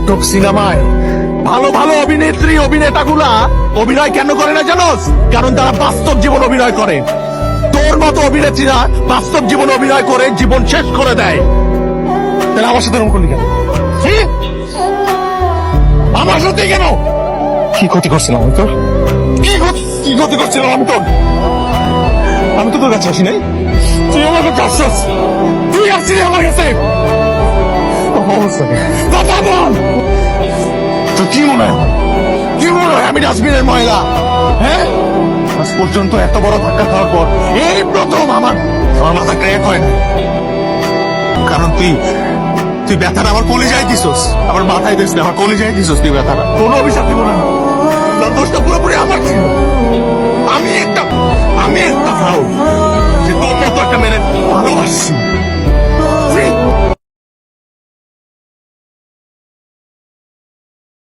নাটক সিনেমায় ভালো ভালো অভিনেত্রী অভিনেতাগুলা অভিনয় কেন করে না জানোস? কারণ তারা বাস্তব জীবন অভিনয় করে। তোর মতো অভিনেত্রীরা বাস্তব জীবন অভিনয় করে জীবন শেষ করে দেয়। তাহলে আমার সাথে এরকম করলি কেন? কি? আমার সাথে কেন? কি ক্ষতি করছিলাম আমি তোর? কি ক্ষতি করছিলাম আমি তোর? আমি তো তোর কাছে আসি নাই, তুই আমার কাছে আসছিস। তুই আসছিস আমার কাছে। কথা বল। তো কি মনে হয়, কি মনে হয় আমি ডাস্টবিনের ময়লা? হ্যাঁ, আজ পর্যন্ত এত বড় ধাক্কা খাওয়ার পর এই প্রথম আমার মাথা ক্র্যাক হয় না। কারণ তুই ব্যথাটা আমার কলিজায় দিছস, আমার মাথায় দিস না, আমার কলিজায় দিছস তুই ব্যথাটা। কোনো অভিশাপ দিব না, তোর দোষটা পুরোপুরি আমার ছিল। আমি একটা ভাও যে তোর মতো একটা মেনে ভালোবাসছি।